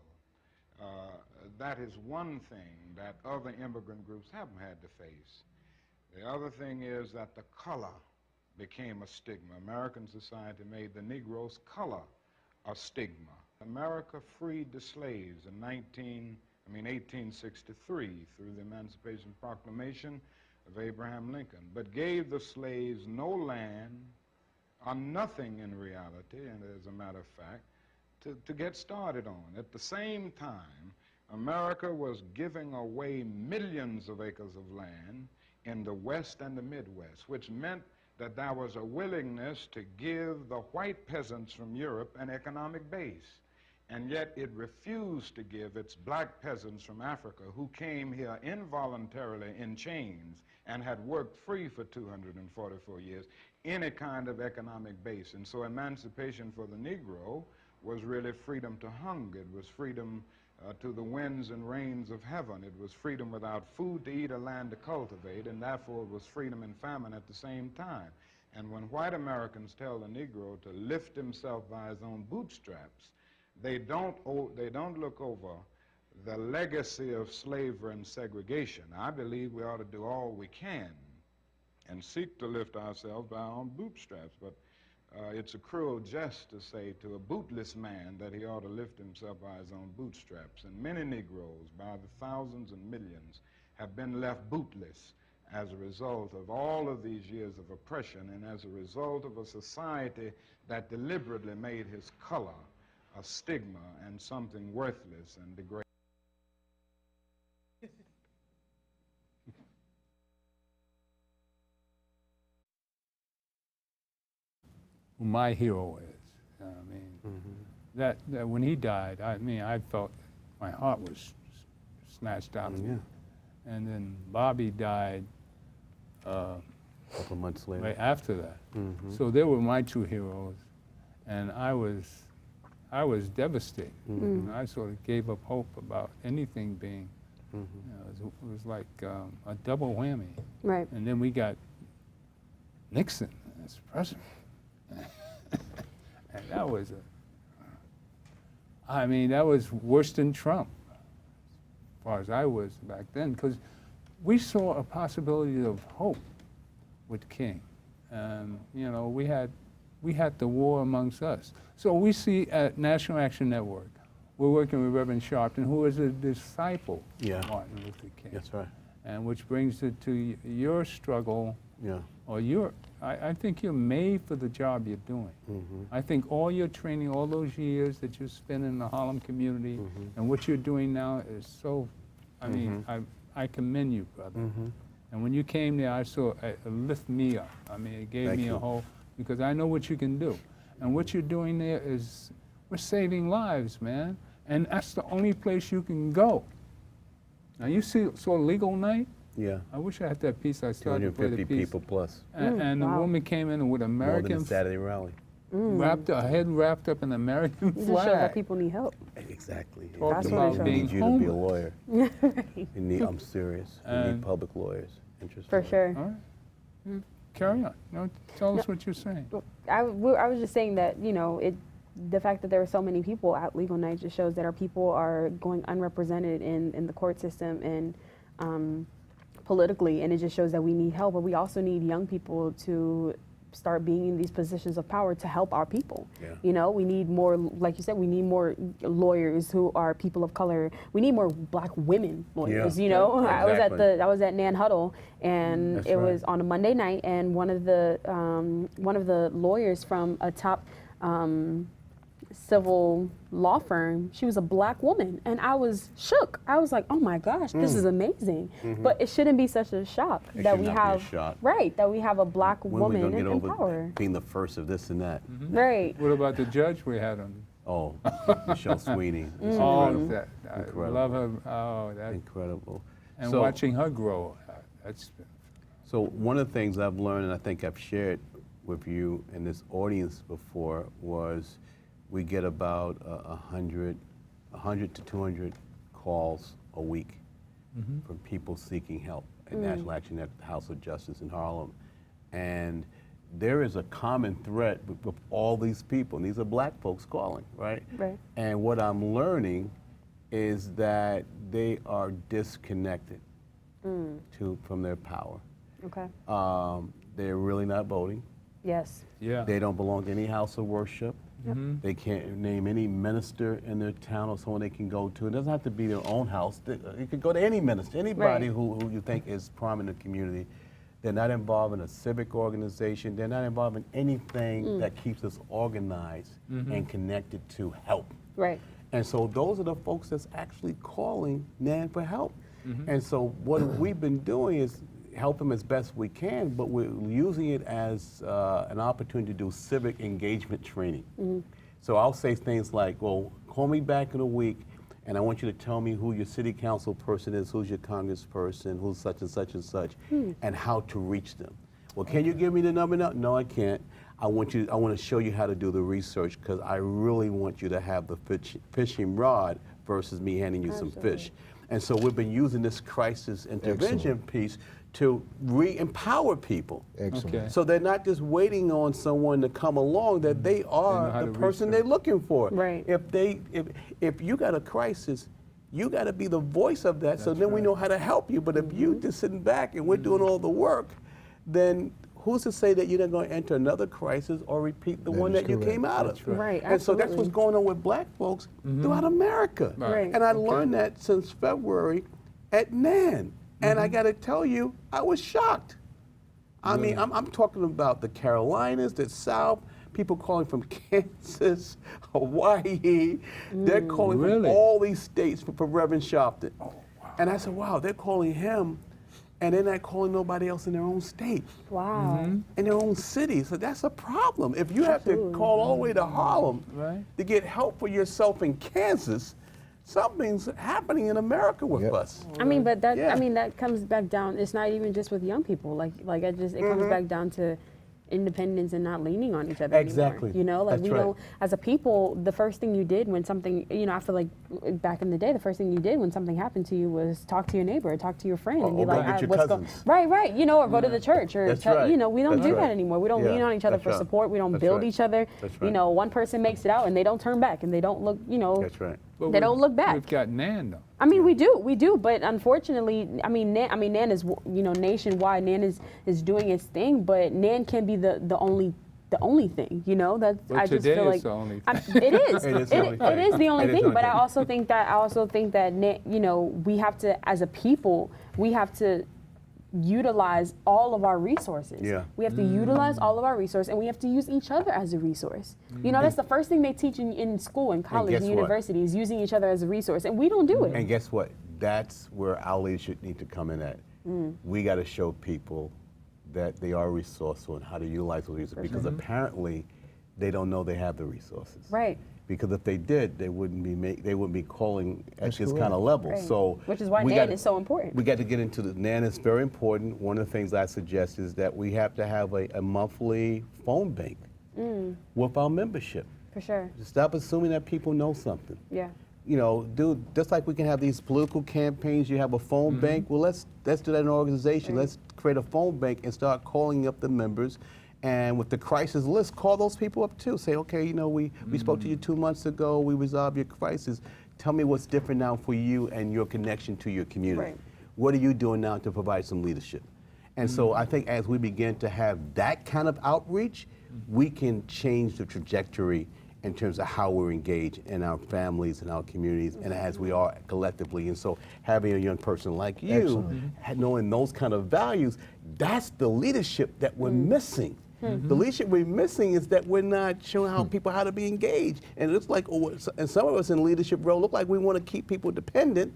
That is one thing that other immigrant groups haven't had to face. The other thing is that the color became a stigma. American society made the Negro's color a stigma. America freed the slaves in 1863 through the Emancipation Proclamation of Abraham Lincoln, but gave the slaves no land or nothing in reality, and as a matter of fact, to get started on. At the same time, America was giving away millions of acres of land in the West and the Midwest, which meant that there was a willingness to give the white peasants from Europe an economic base. And yet it refused to give its black peasants from Africa, who came here involuntarily in chains and had worked free for 244 years, any kind of economic base. And so emancipation for the Negro was really freedom to hunger. It was freedom to the winds and rains of heaven. It was freedom without food to eat or land to cultivate, and therefore it was freedom and famine at the same time. And when white Americans tell the Negro to lift himself by his own bootstraps, they don't look over the legacy of slavery and segregation. I believe we ought to do all we can and seek to lift ourselves by our own bootstraps. But it's a cruel jest to say to a bootless man that he ought to lift himself by his own bootstraps. And many Negroes, by the thousands and millions, have been left bootless as a result of all of these years of oppression and as a result of a society that deliberately made his color a stigma and something worthless and degrading. Who my hero is. I mean, that when he died, I mean, I felt my heart was snatched out of me. And then Bobby died A couple months later. right after that. So they were my two heroes, and I was devastated. And I sort of gave up hope about anything being. You know, it was like a double whammy. Right. And then we got Nixon as president. And that was I mean, that was worse than Trump, as far as I was back then, because we saw a possibility of hope with King. And, you know, we had the war amongst us. So we see at National Action Network, we're working with Reverend Sharpton, who is a disciple of Martin Luther King. That's right. And which brings it to your struggle, or I think you're made for the job you're doing. I think all your training, all those years that you spent in the Harlem community, and what you're doing now is so, I mean, I commend you, brother. And when you came there, I saw it lift me up. I mean, it gave me a hope, because I know what you can do. And what you're doing there is, we're saving lives, man. And that's the only place you can go. Now, you saw Legal Night? Yeah. I wish I had that piece. I started to play the 250 piece. people plus. And the woman came in with More American, than a Saturday rally. her head wrapped up in the American It just shows that flag. people need help. Exactly. Talking That's what about it shows. I being need you to be a homeless. lawyer. I'm serious. We need And- public lawyers. Interesting. For sure. All right. Carry on. No, tell us what you're saying. I was just saying that, you know, the fact that there are so many people at Legal Night just shows that our people are going unrepresented in the court system and politically, and it just shows that we need help, but we also need young people to start being in these positions of power to help our people. You know, we need more, like you said, we need more lawyers who are people of color. We need more black women lawyers, you know. Exactly. I was at Nan Huddle, and That's it right. was on a Monday night, and one of the lawyers from a top civil law firm, she was a black woman, and I was shook. I was like, oh my gosh, this is amazing. But it shouldn't be such a shock that should we not be a have shock. that we have a black When we woman gonna get in over power. being the first of this and that? Right. What about the judge we had on? Oh, Michelle Sweeney. It's All incredible. of that. I Incredible. love her. Oh, that. Incredible. And So- watching her grow. That's. So one of the things I've learned, and I think I've shared with you and this audience before, was we get about 100 to 200 calls a week from people seeking help at National Action at the House of Justice in Harlem. And there is a common thread with all these people, and these are black folks calling, right? Right. And what I'm learning is that they are disconnected from their power. Okay. They're really not voting. Yes. Yeah. They don't belong to any house of worship. They can't name any minister in their town or someone they can go to. It doesn't have to be their own house. You can go to any minister, anybody Right. who you think is prominent in the community. They're not involved in a civic organization. They're not involved in anything that keeps us organized and connected to help. Right. And so those are the folks that's actually calling NAN for help. And so what we've been doing is help them as best we can, but we're using it as an opportunity to do civic engagement training. So I'll say things like, well, call me back in a week, and I want you to tell me who your city council person is, who's your congressperson, who's such and such and such, and how to reach them. Well, can you give me the number now? No, I can't. I want to show you how to do the research, because I really want you to have the fishing rod versus me handing you some fish. And so we've been using this crisis intervention piece to re-empower people. Excellent. Okay. So they're not just waiting on someone to come along, that they know are how the to person research. they're looking for. Right. If you got a crisis, You got to be the voice of that, so then we know how to help you. But if you just sitting back and we're doing all the work, then who's to say that you're not going to enter another crisis or repeat the one that you came out of? Right, And so that's what's absolutely. going on with black folks throughout America. Right. And I learned that since February at NAN. And I got to tell you, I was shocked. I mean, I'm talking about the Carolinas, the South, people calling from Kansas, Hawaii. They're calling from all these states for Reverend Sharpton. Oh, wow. And I said, wow, they're calling him, and they're not calling nobody else in their own state. Wow. In their own city. So that's a problem. If you have to call all the way to Harlem to get help for yourself in Kansas, something's happening in America with us. I mean, but that I mean that comes back down. It's not even just with young people. It comes back down to independence and not leaning on each other Exactly. anymore. You know, like That's we right. don't, as a people, the first thing you did when something, you know, I feel like back in the day, the first thing you did when something happened to you was talk to your neighbor, or talk to your friend, and be or go like, get your what's going, cousins. right, you know, or go to the church, or That's right. you know, we don't That's do right. that anymore. We don't Yeah. lean on each other That's for right. support. We don't That's build right. each other. That's You right. know, one person makes it out and they don't turn back and they don't look, you know, That's right. But they don't look back. We've got NAN, though. I mean, we do, but unfortunately, I mean, NAN is, you know, nationwide. NAN is doing its thing, but NAN can be the only thing, you know. That Well, I just today feel is like the only it is. It is the only thing. It is the only It is the thing. only But thing. I also think that you know, we have to, as a people, we have to utilize all of our resources. Yeah. We have to utilize all of our resources, and we have to use each other as a resource. You know, that's the first thing they teach in school, in college, guess and what? university, is using each other as a resource, and we don't do it. And guess what? That's where our leadership need to come in at. We got to show people that they are resourceful and how to utilize those resources, because apparently they don't know they have the resources. Right. Because if they did, they wouldn't be calling at That's this correct. kind of level. Right. So Which is why we NAN gotta- is so important. We got to get into the NAN is very important. One of the things I suggest is that we have to have a monthly phone bank with our membership. For sure. Stop assuming that people know something. Yeah. You know, dude, just like we can have these political campaigns, you have a phone bank. Well, let's do that in an organization. Let's create a phone bank and start calling up the members. And with the crisis list, call those people up too. Say, okay, you know, we spoke to you 2 months ago. We resolved your crisis. Tell me what's different now for you and your connection to your community. Right. What are you doing now to provide some leadership? And so I think as we begin to have that kind of outreach, we can change the trajectory in terms of how we're engaged in our families and our communities and as we are collectively. And so having a young person like you, knowing those kind of values, that's the leadership that we're missing. The leadership we're missing is that we're not showing how people how to be engaged. And it looks like, and some of us in leadership role look like we want to keep people dependent,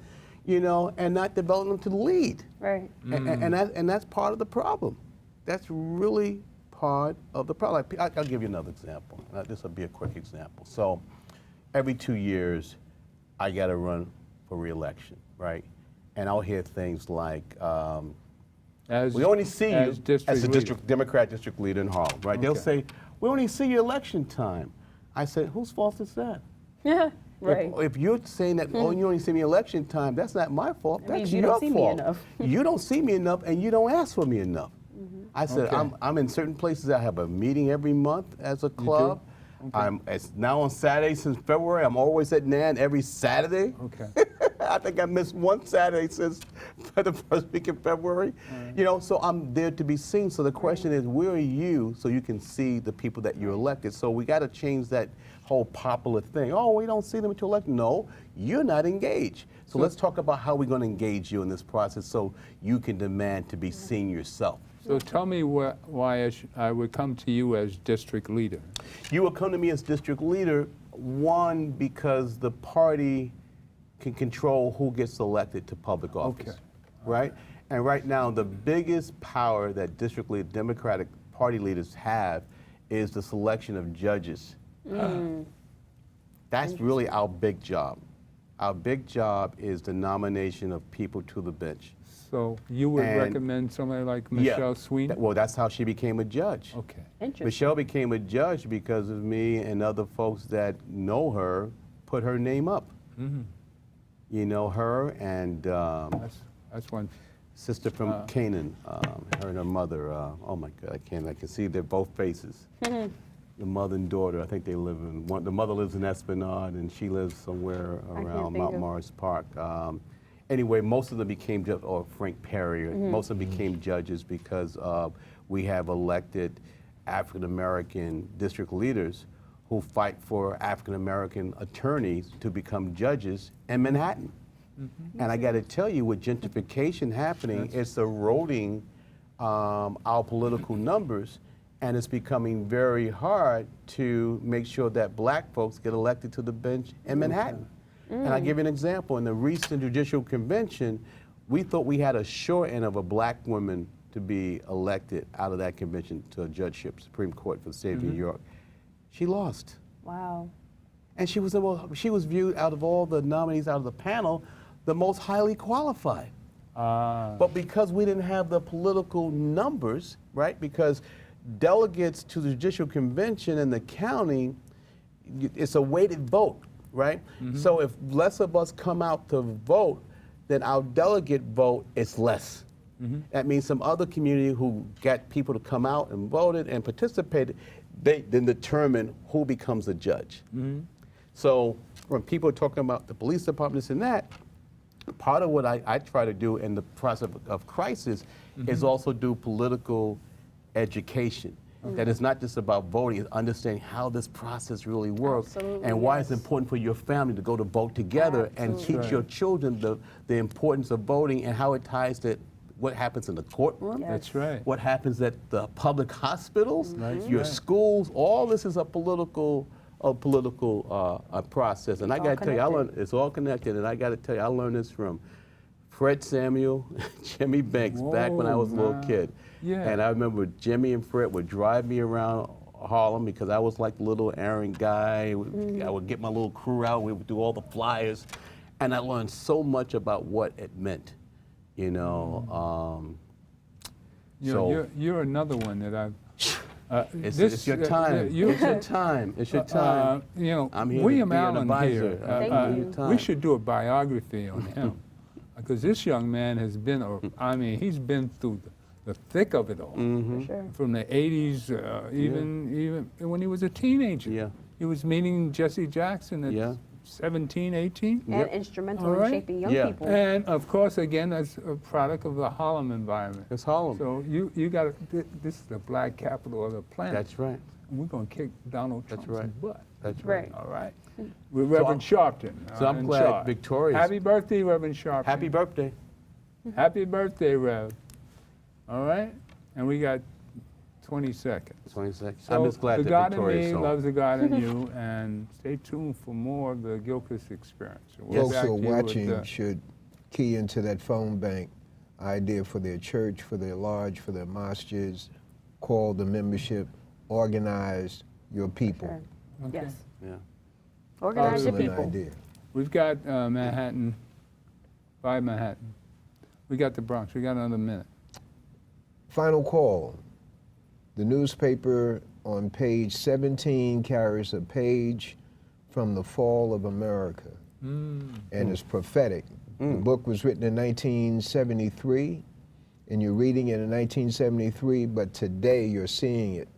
you know, and not develop them to lead. Right. And that's part of the problem. That's really part of the problem. I'll give you another example. This will be a quick example. So every 2 years, I got to run for re-election, right? And I'll hear things like, we only see you as the Democrat district leader in Harlem, right? They'll say, we only see you election time. I said, whose fault is that? Yeah. Right. If you're saying that, oh, you only see me election time, that's not my fault. That means That's you your don't see me fault. enough. You don't see me enough, and you don't ask for me enough. I said, I'm in certain places. I have a meeting every month as a club. It's now on Saturday since February. I'm always at NAN every Saturday. Okay. I think I missed one Saturday since the first week in February. You know, so I'm there to be seen. So the question is, where are you so you can see the people that you elected? So we got to change that whole popular thing. Oh, we don't see them until election. No, you're not engaged. So let's talk about how we're going to engage you in this process so you can demand to be seen yourself. So tell me why I would come to you as district leader. You will come to me as district leader, one, because the party can control who gets elected to public office, right? And right now, the biggest power that district leader, Democratic Party leaders have is the selection of judges. That's really our big job. Our big job is the nomination of people to the bench. So you would recommend somebody like Michelle Sweeney? Well, that's how she became a judge. Okay. Interesting. Michelle became a judge because of me and other folks that know her put her name up. You know her and That's one. sister from Canaan, her and her mother. Oh my God, I can see their both faces. the mother and daughter. I think they live in the mother lives in Esplanade, and she lives somewhere around think Mount of- Morris Park. Anyway, most of them became or Frank Perry. Most of them became judges because we have elected African American district leaders who fight for African American attorneys to become judges in Manhattan. And I got to tell you, with gentrification happening, it's eroding our political numbers, and it's becoming very hard to make sure that black folks get elected to the bench in Manhattan. And I'll give you an example. In the recent judicial convention, we thought we had a sure end of a black woman to be elected out of that convention to a judgeship, Supreme Court for the state of New York. She lost. Wow. And she was viewed out of all the nominees out of the panel, the most highly qualified. But because we didn't have the political numbers, right? Because delegates to the judicial convention in the county, it's a weighted vote, right? So if less of us come out to vote, then our delegate vote is less. That means some other community who got people to come out and voted and participated, they then determine who becomes a judge. So when people are talking about the police departments and that, part of what I try to do in the process of crisis is also do political education. That it's not just about voting, it's understanding how this process really works and why it's important for your family to go to vote together and teach your children the importance of voting and how it ties to what happens in the courtroom. That's right. What happens at the public hospitals, your schools. All this is a political process. And I got to tell you, I learned, it's all connected. And I got to tell you, I learned this from Fred Samuel, Jimmy Banks, back when I was a little kid. And I remember Jimmy and Fred would drive me around Harlem because I was like the little errand guy. I would get my little crew out. We would do all the flyers. And I learned so much about what it meant, you know. You're another one that I've... It's your time. It's your time. It's your time. You know, I'm here William to be an Allen advisor. here, we should do a biography on him because this young man has been, he's been through the thick of it all. For sure. From the 80s, even when he was a teenager. He was meeting Jesse Jackson at 17, 18. And instrumental in shaping young people. And of course, again, that's a product of the Harlem environment. It's Harlem. So you got to, this is the black capital of the planet. That's right. And we're going to kick Donald Trump's butt. That's right. All right. With Reverend Sharpton. So I'm glad charge. Victoria's. Happy birthday, Reverend Sharpton. Happy birthday. Happy birthday, Rev. All right? And we got 20 seconds. 20 seconds. So I'm just glad the that God Victoria's in me home. loves the God in you, and stay tuned for more of the GILCHRIST experience. We'll Folks back who are to you with watching should key into that phone bank idea for their church, for their lodge, for their mosques, call the membership, organize your people. Sure. Yes. Yeah. Organize your Excellent people. idea. We've got Manhattan, by Manhattan. We got the Bronx. We got another minute. Final call. The newspaper on page 17 carries a page from the fall of America, and it's prophetic. The book was written in 1973, and you're reading it in 1973, but today you're seeing it.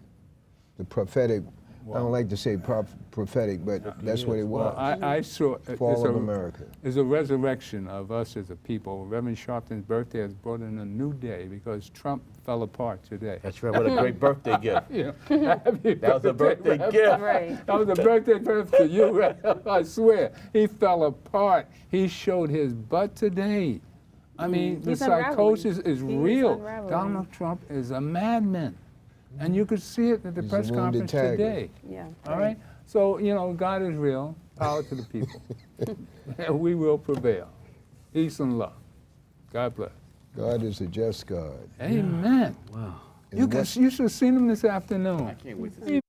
The prophetic, I don't like to say prophetic, but that's what it was. Well, I saw Fall of America. It's a resurrection of us as a people. Reverend Sharpton's birthday has brought in a new day because Trump fell apart today. That's right. What a great birthday gift. Yeah. Happy That was a birthday Rev. gift. Right. That was a birthday gift to you, Rev. I swear. He fell apart. He showed his butt today. I mean, the He's unraveling. psychosis is He is real. unraveling. Donald Trump is a madman. And you could see it at the He's a press wounded conference tiger. today. Yeah. All right? So, you know, God is real. Power to the people. And we will prevail. Peace and love. God bless. God is a just God. Amen. Wow. You should have seen him this afternoon. I can't wait to see